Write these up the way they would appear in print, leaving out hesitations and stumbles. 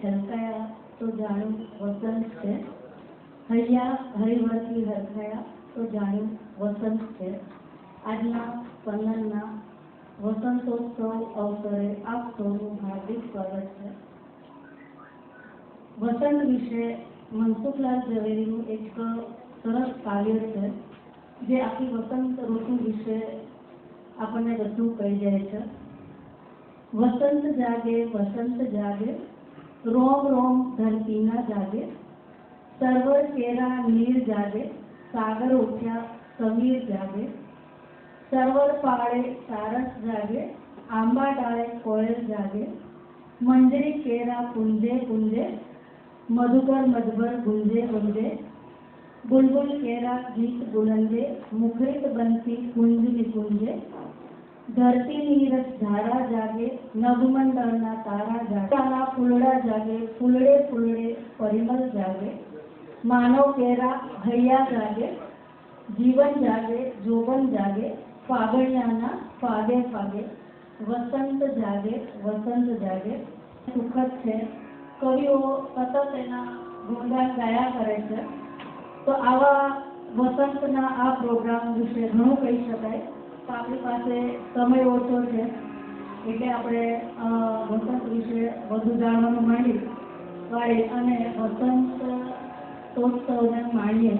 છલકાયા તો જાણ્યું વસંત છે, હૈયા હરિવરથી હરખાયા તો જાણ્યું વસંત છે। આજના સ્પંદનના વસંતોત્સવ અવસરે આપ સૌનું હાર્દિક સ્વાગત છે। વસંત વિશે મનસુખલાલ ઝવેરીનું એક સરસ કાવ્ય છે જે આખી વસંત ઋતુ વિશે આપણને બધું કહી જાય છે। વસંત જાગે રોમ રોમ ધરતી ના જાગે, સર્વર કેરા નીર જાગે, સાગર ઉઠ્યા સમીર જાગે, સર્વર પાળે સારસ જાગે, આંબા ડાળે કોયલ જાગે, મંજરી કેરા કુંજે કુંજે, મધુકર મધુબર ગુંજે ગુંજે, बुलबुल केरा गीत बुलंदे, मुखरित बंसी कुंज निकुंजे, धरती नीरज धारा जागे, नभमंडलना तारा जागे, फूलड़ा जागे, फूलड़े फूलड़े परिमल जागे, मानव केरा हૈયા जागे, जीवन जागे जोवन जागे, फागणियाना फागे फागे, वसंत जागे सुखद છે। કવિઓ સતત એના ગુણગાન ગાયા કરે છે। તો આવા વસંતના આ પ્રોગ્રામ વિશે ઘણું કહી શકાય, તો આપણી પાસે સમય ઓછો છે એટલે આપણે વસંત વિશે વધુ જાણવાનું માંડીએ અને વસંતોત્સવને માણીએ।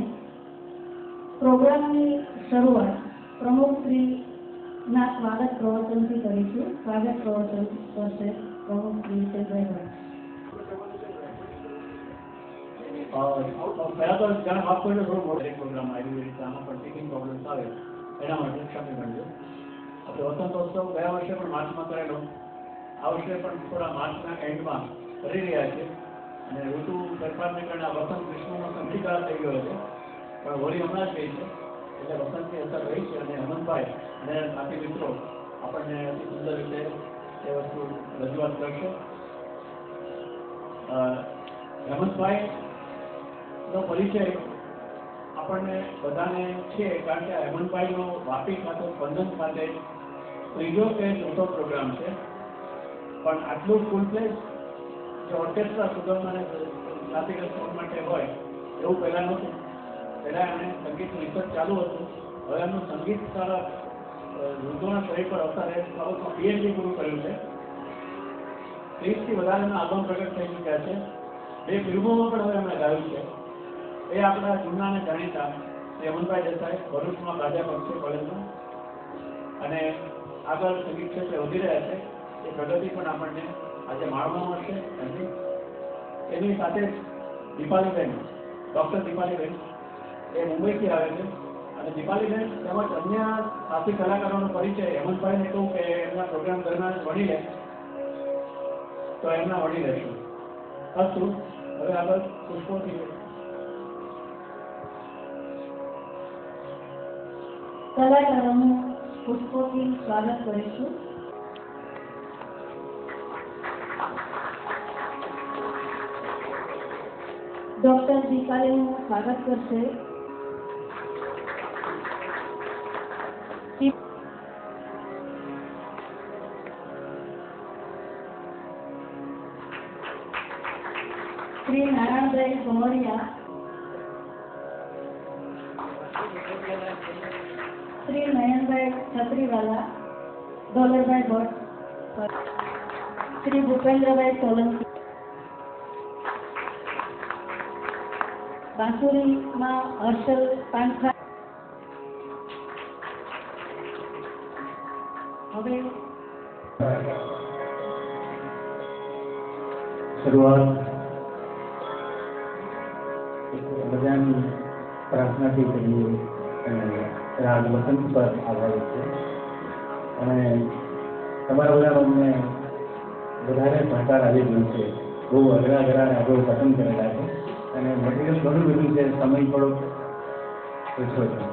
પ્રોગ્રામની શરૂઆત પ્રમુખશ્રીના સ્વાગત પ્રવચનથી કરીશું। સ્વાગત પ્રવચન કરશે પ્રમુખશ્રી ચંદ્રભાઈ। પહેલા તો જાણે આપકો એટલે થોડું મોડો પ્રોગ્રામ આવ્યું એ રીતે આમાં પણ ટીકિંગ પ્રોબ્લેમ્સ આવે એના માટે ક્ષમી કરજો। આપણે વસંતોત્સવ ગયા વર્ષે પણ માર્ચમાં કરેલો, આ વર્ષે પણ થોડા માર્ચના એન્ડમાં કરી રહ્યા છે અને ઋતુ ફેરફારને કારણે આ વસંત ગ્રીષ્મનો સમયગાળો થઈ ગયો છે, પણ હોળી હમણાં જ ગઈ છે એટલે વસંતની અસર રહી છે અને હેમંતભાઈ અને સાથી મિત્રો આપણને અતિ સુંદર રીતે એ વસ્તુ રજૂઆત કરશે। હેમંતભાઈ નો પરિચય આપણને બધાને છે કારણ કે હેમંતભાઈનો વાપી ખાતે સ્પંદન ખાતે ત્રીજો કે ચોથો પ્રોગ્રામ છે, પણ આટલું ફૂલ પ્લેસ જે ઓર્કેસ્ટ્રા સુગમ અને ક્લાસિકલ સોંગ માટે હોય એવું પહેલાં નહોતું। પહેલાં એમણે સંગીત રિસર્ચ ચાલુ હતું, હવે એમનું સંગીત સારા વૃદ્ધોના શરીર પર અસર બાબતમાં પીએચડી પૂરું કર્યું છે। 30થી વધારેના આલ્બમ પ્રગટ થઈ ચૂક્યા છે, 2 ફિલ્મોમાં પણ હવે એમણે ગાયું છે। એ આપણા જૂના અને જાણીતા હેમંતભાઈ દેસાઈ ભરૂચમાં ગાજા પક્ષે કોલેજમાં અને આગળ સંગીત ક્ષેત્રે વધી રહ્યા છે, એ પ્રગતિ પણ આપણને આજે માણવા મળશે। એની સાથે દીપાલીબેન, ડૉક્ટર દીપાલીબેન એ મુંબઈથી આવે છે અને દીપાલીબેન તેમજ અન્ય સાથી કલાકારોનો પરિચય હેમંતભાઈને કહું કે એમના પ્રોગ્રામ દરમિયાન વણી લે તો એમના વણી લેશું। અસ્તુ, હવે આગળ પુષ્પોથી કલાકારોનું પુષ્પોથી સ્વાગત કરીશું। ડોક્ટર દીપાલીનું સ્વાગત કરશે શ્રી નારાયણભાઈ ગોમડિયા, श्री नयनभाई छत्रीवाला, डॉलरभाई भट्ट, श्री भूपेन्द्रभाई सोलंकी। बांसुरी में हर्षल पांखा। હવે શરૂઆત બધાની પ્રાર્થનાથી કરીએ રાગ વસંત પર આધારિત છે અને તમારા બધા અમને વધારે સહકાર આવી ગયો છે। બહુ અઘરા રાગો પસંદ કરેલા છે અને મટીરિયલ ઘણું બધું છે, સમય થોડો ઓછો છે।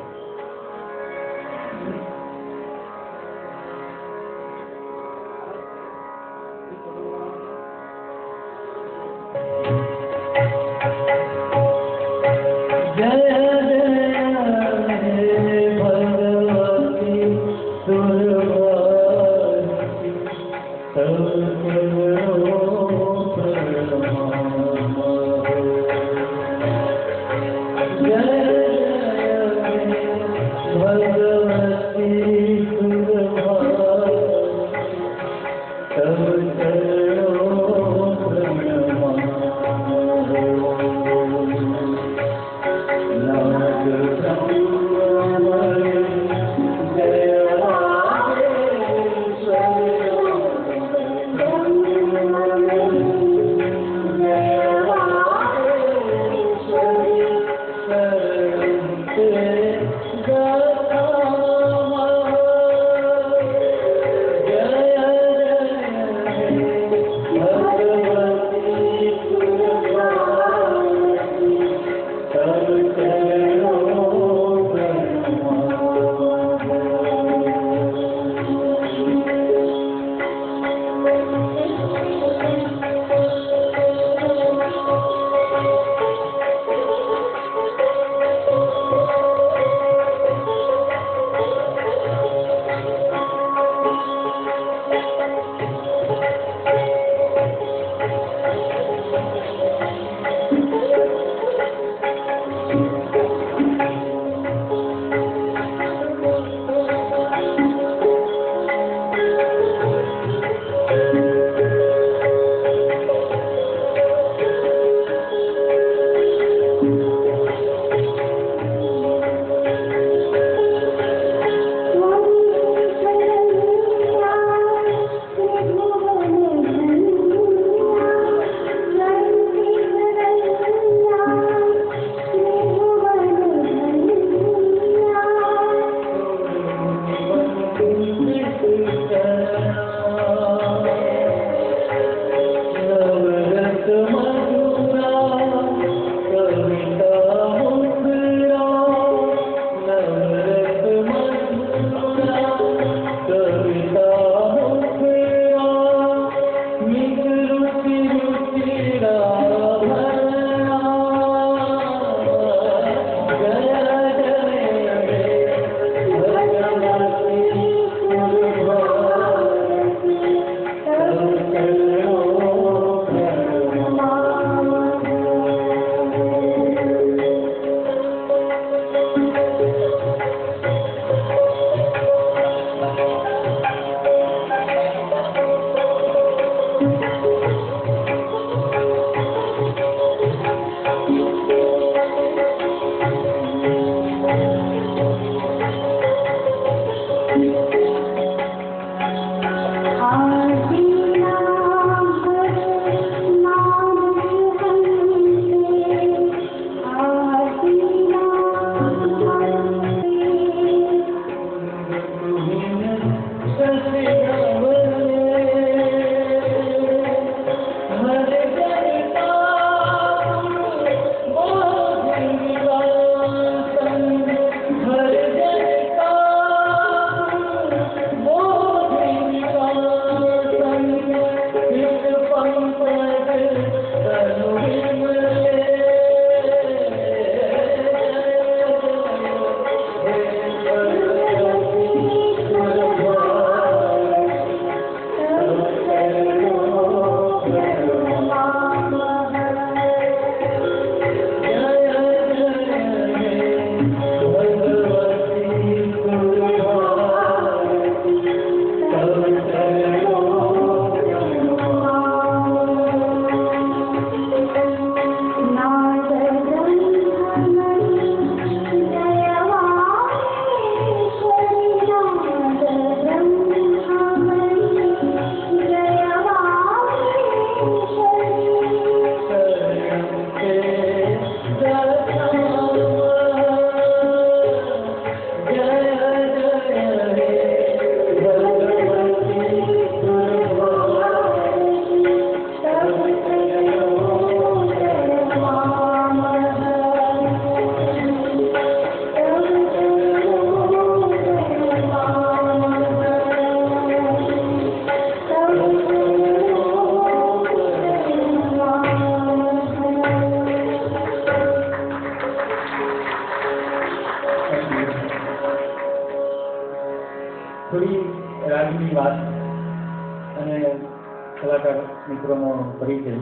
મિત્રોનો પરિચય.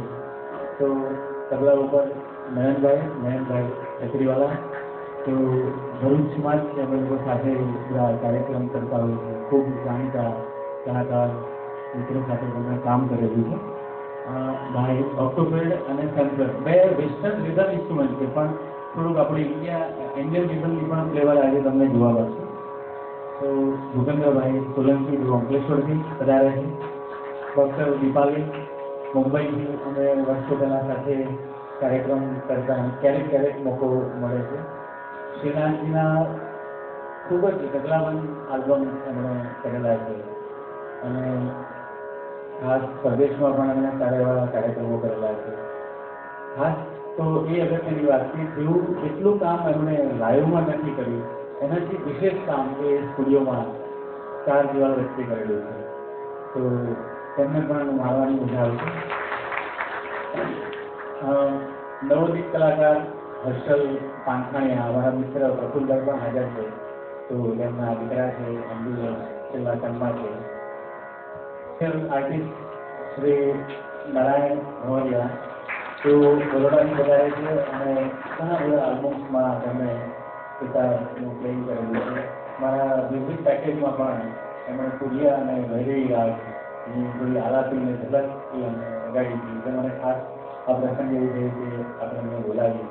તો તબલા ઉપર નયનભાઈ છત્રીવાલા. તો ભરૂચમાં જ અમે લોકો સાથે બધા કાર્યક્રમ કરતા હોય છે. ખૂબ જાણીતા કલાકાર મિત્રો સાથે અમે કામ કરેલું છે. ભાઈ ઓક્ટોપેડ અને સેન્સર બે વેસ્ટર્ન રિધમ ઇન્સ્ટ્રુમેન્ટ છે, પણ થોડુંક આપણે ઇન્ડિયન રિધમની પણ ફ્લેવર આજે તમને જોવા મળશે. તો ભૂપેન્દ્રભાઈ સોલંકી અંકલેશ્વરથી પધારે છે. ડૉક્ટર દીપાલી મુંબઈથી અમે વર્ષો પહેલાં સાથે કાર્યક્રમ કરતા ક્યારેક મોકો મળે છે. શ્રીનાથજીના ખૂબ જ ઢગલાબંધ આલ્બમ એમણે કરેલા છે અને ખાસ પ્રદેશમાં પણ એમણે સારા એવા કાર્યક્રમો કરેલા છે. ખાસ તો એ અગત્યની વાત કે જેવું જેટલું કામ એમણે લાઈવમાં નથી કર્યું એનાથી વિશેષ કામ એ સ્ટુડિયોમાં 4 દિવાલ વચ્ચે કરેલું છે. તો તેમને પણ માણવાની મજા આવશે. નવોદિત કલાકાર હર્ષલ પાંખાણીયા, અમારા મિત્ર પ્રફુલભાઈ પણ હાજર છે. તો તેમના દીકરા છે, એમ્બ્યુલન્સ છેલ્લા ટર્મમાં છે. આર્ટિસ્ટ શ્રી નારાયણ ભવરિયા તો બરોડાથી વધારે છે અને ઘણા બધા આલ્બમ્સમાં તેમણે ગિટારનું પ્લેઇંગ કરેલું છે. મારા મ્યુઝિક પેકેજમાં પણ એમણે કુડિયા અને વૈરવી રાગની થોડી આલાપીને ઝલક લગાડી હતી. જે મને ખાસ આ પ્રસંગ એવું છે કે આપણે એમને બોલાવી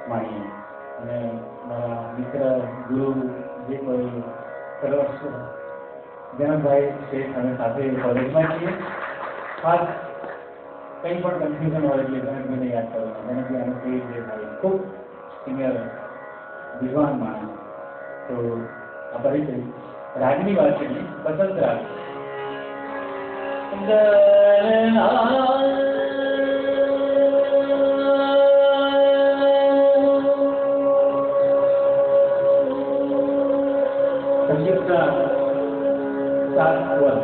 માણીએ. અને મારા મિત્ર ગુરુ જે કોઈ સરસ જનકભાઈ શેઠ અમે સાથે કોલેજમાં છીએ. ખાસ કંઈ પણ કન્ફ્યુઝન હોય એટલે જનકભાઈને યાદ કરવાના. જનકભાઈ આનું કેવી રીતે થાય, ખૂબ સિનિયર વિદ્વાન માણસ. તો આ પરિચય રાગની વાત કરીએ. બસંત રાગ સંગીતના 7 સ્વર.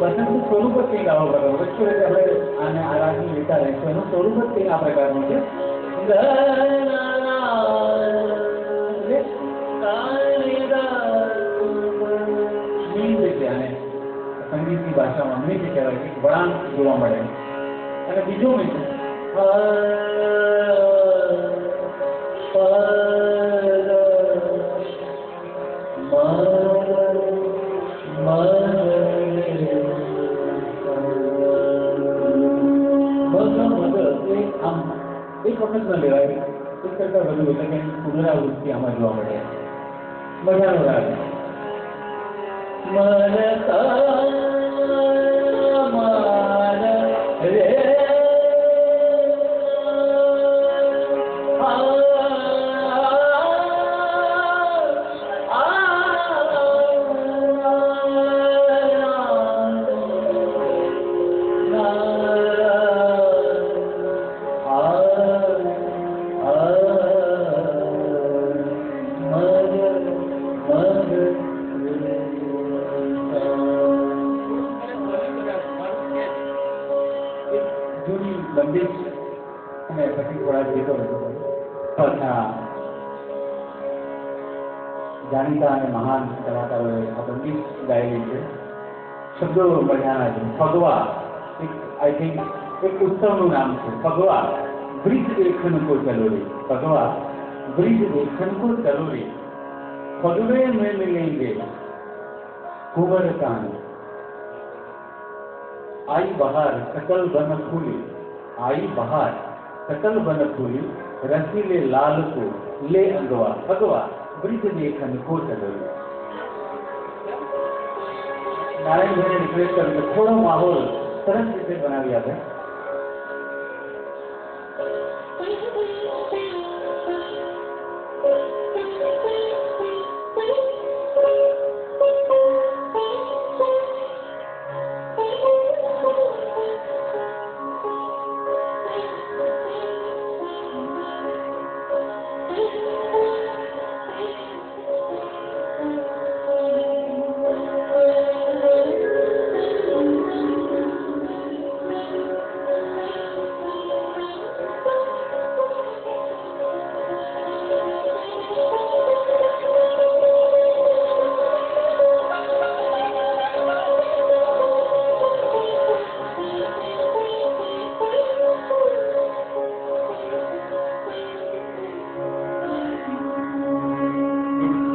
બસંત સ્વરૂપ જ કંઈક આવો પ્રકાર વચ્ચે આપણે આને આ રાગની લેતા રહીશું. એનું સ્વરૂપ જ કંઈક આ પ્રકારનું છે. આને સંગીતની ભાષામાં નૃત્ય કહેવાય કે વળાંક જોવા મળે. અને બીજું મિત્ર એક વખત ન લેવાય, એક કરતા વધુ એટલે કે પુનરાવૃત્તિ આમાં જોવા મળે. મજાનો રાગ. અને પછી થોડા ગીતો જાણીતા અને મહાન કલાકારોએ આ બંદીશ ગાયેલી છે. શબ્દો મજાના છે. ફગવા આઈ થિંક એક ઉત્સવનું નામ છે. ફગવા બ્રિજ દેખન કો ચલો રે. ફગવા બ્રિજ દેખન કો ચલો રે. ફગવે में मिलेंगे कुंवर कान आई बहार सकल बन फूली. आई बहार सकल बन फूली रसीले लाल को ले अंगवा. भगवा ब्रिज देखन को चलो. नारायण भाई ने रिक्वेस्ट करके थोड़ा माहौल सरस રીતે બનાવી આપે.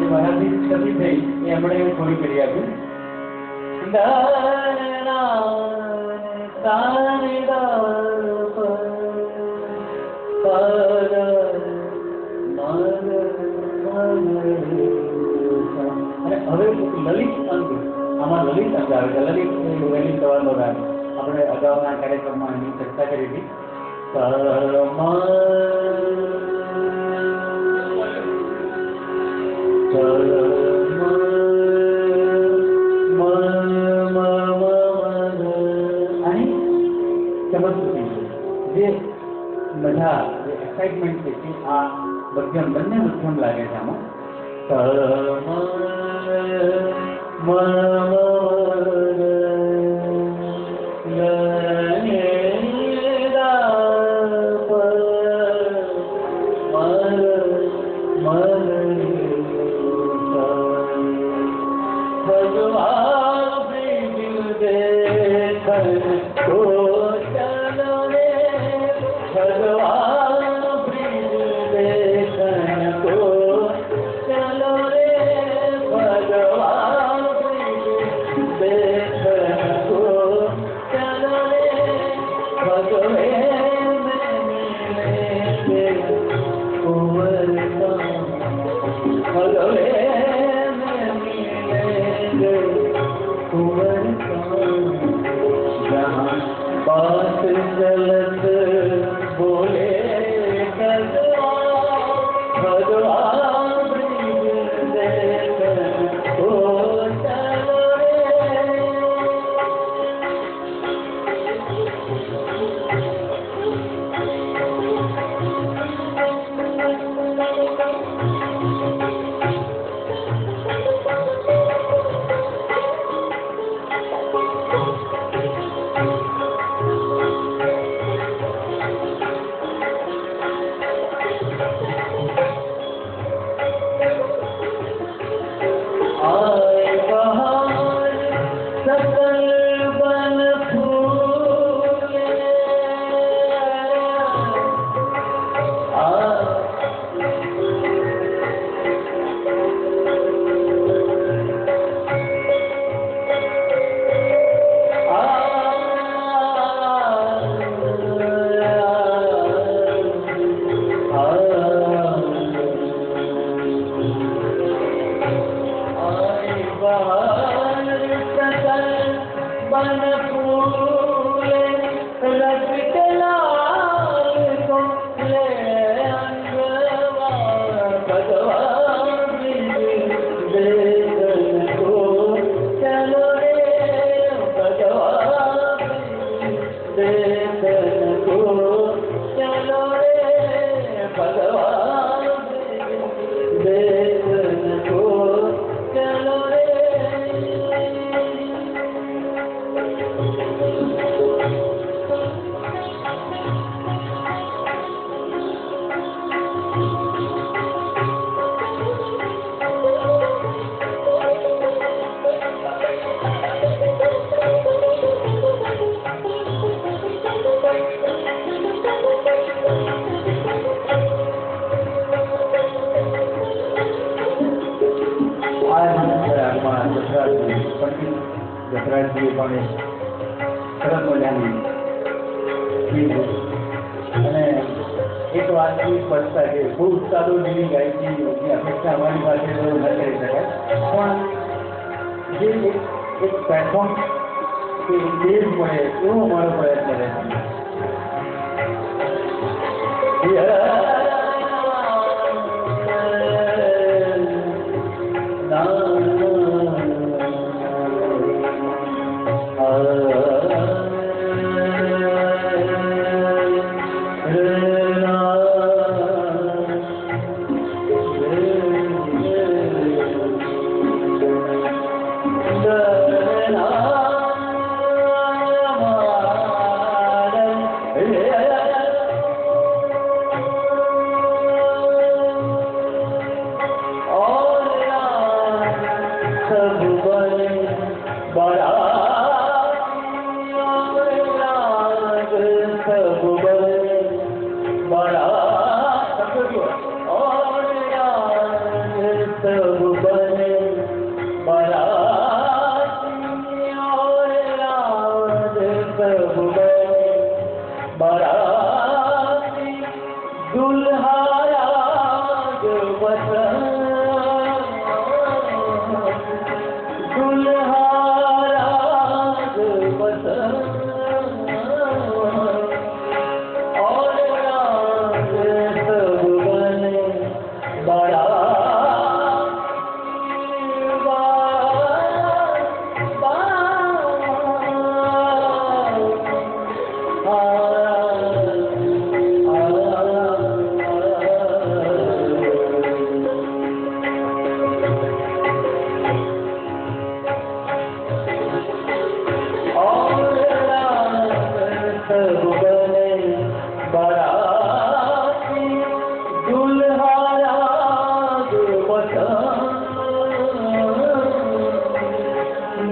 જે મારાથી થતી થઈ એ હમણાં હું થોડી કરી આપું. અને હવે લલિત અંગ, આમાં લલિત અંગ આવે છે. લલિત વહેલી સવારનો રાગ આપણે અગાઉના કાર્યક્રમમાં એની ચર્ચા કરી હતી. જે મજા, જે એક્સાઇટમેન્ટ છે એ આ મધ્યમ, બંને મધ્યમ લાગે છે આમાં. જસરાજજીએ પણ સરસ મજાની અને એક વાતની સ્પષ્ટતા છે, બહુ ઉત્સાહો જેવી ગાયકી અપેક્ષા અમારી પાસે ન કરી શકાય, પણ જે એક પ્લેટફોર્મ કે સ્ટેજ મળે એવો અમારો પ્રયત્ન રહે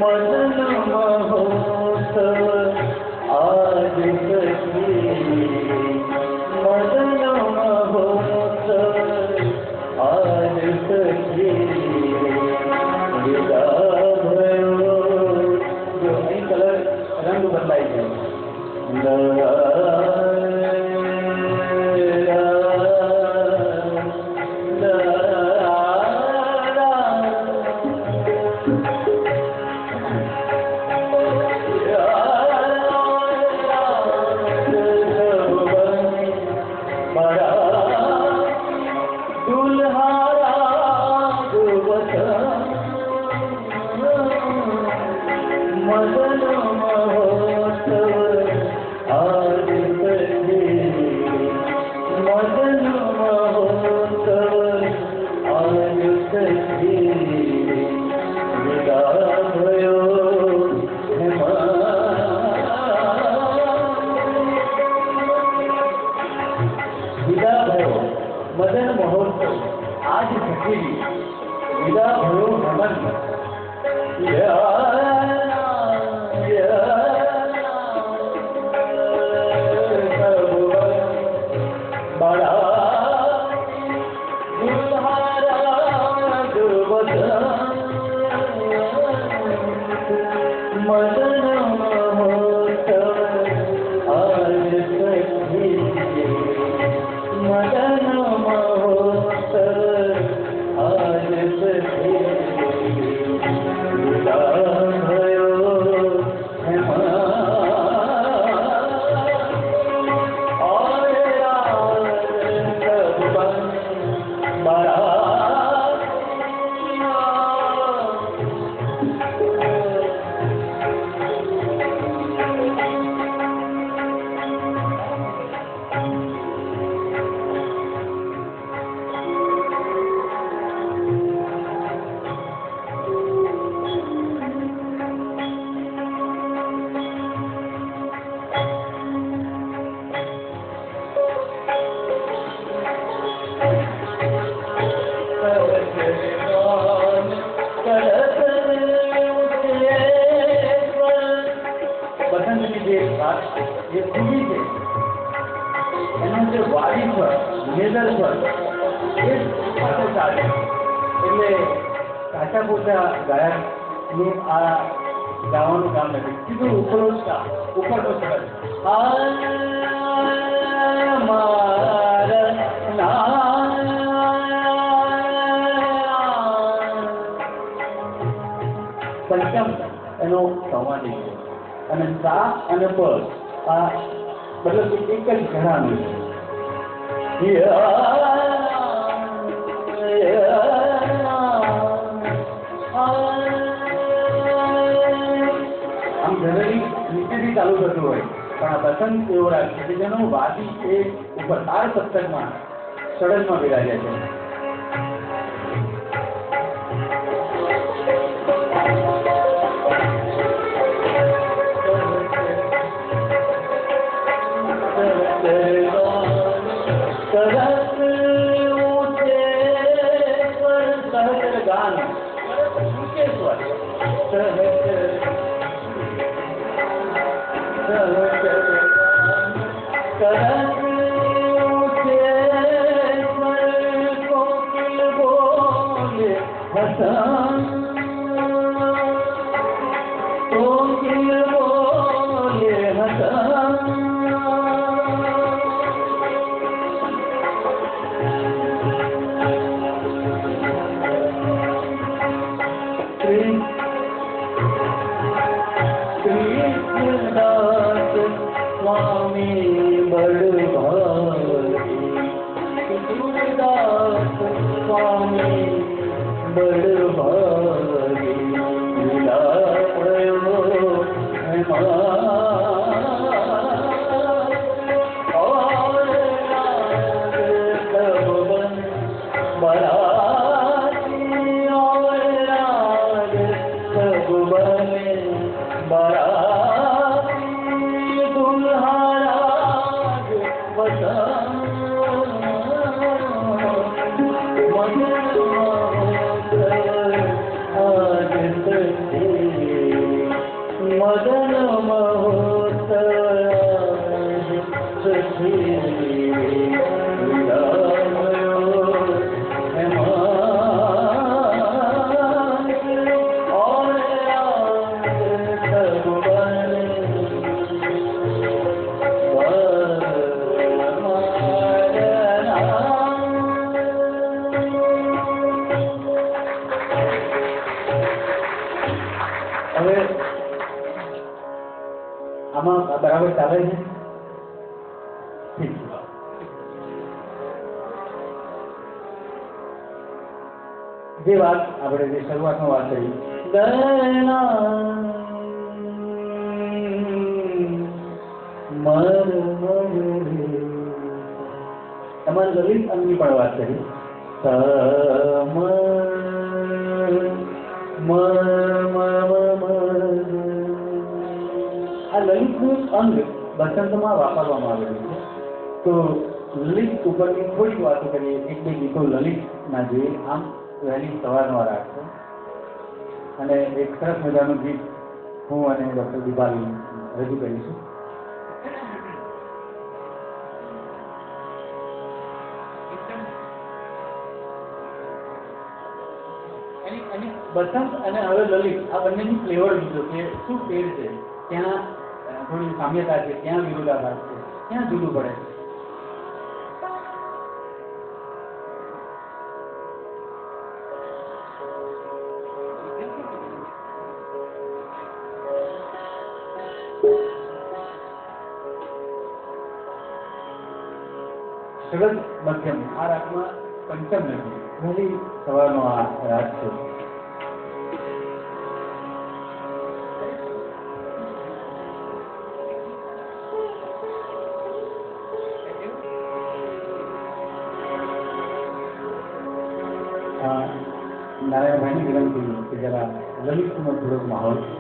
मदन महोत्सव आज सखी मदन महोत्सव आज सखी विदा भयो जो અહીં કલર રંગ બદલાય છે मदन महोत्सव आज सखी मदन महोत्सव आज सखी विदा भयो विदा भयो मदन महोत्सव आज सखी विदा भयो हेमंत मदन महोत्सव आज सखी मदन महोत्सव आज सखी विदा भयो ये खुली है એનો જે વાડી પર મેદર પર એ સાથે ચાલે એટલે કાચા પોતા ગાયકનું આ ગાવાનું કામ નથી સીધું ઉપરનો સ્વર પંચમ એનો સંવાદી છે અને સા અને પ આ મતલબ એક જ ઘરાનું છે આમ જનરલી નીચેથી ચાલુ થતું હોય પણ આ પસંદ એવો રાખે કે જેનો વાદી એ ઉપર તાર સપ્તકમાં સડનમાં બિરાજ્યા છે मदन હવે આમાં બરાબર ચાલે છે? ઠીક છે. જે વાત આપણે જે શરૂઆતમાં વાત કરી તમારે લલિત અંગની પણ વાત કરી આ લલિતનું અંગ બસંતમાં વાપરવામાં આવેલું છે. તો લલિત ઉપરની થોડી વાતો કરીએ. એક બે ગીતો લલિતના જોઈએ. આમ વહેલી સવારનો રાગ છે અને એક સરસ મજાનું ગીત હું અને ડૉક્ટર દીપાલી રજૂ કરીશું. બસંત અને હવે લલિત આ બંનેની ફ્લેવર લીધો કે શું ફેર છે, ત્યાં થોડી સામ્યતા છે, ત્યાં વિરોધાભાસ છે, ત્યાં જુદું પડે છે. સગત મધ્યમ આ રાગમાં પંચમ નથી, વહેલી સવારનો આ રાગ છે. નારાયણભાઈની વિનંતી કે જરા લલિતનો થોડોક માહોલ છે.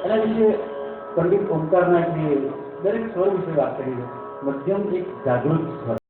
એના વિશે પંડિત ઓમકારનાથજીએ દરેક સ્વર વિશે વાત કરી છે. મધ્યમ એક જાગૃત સ્વર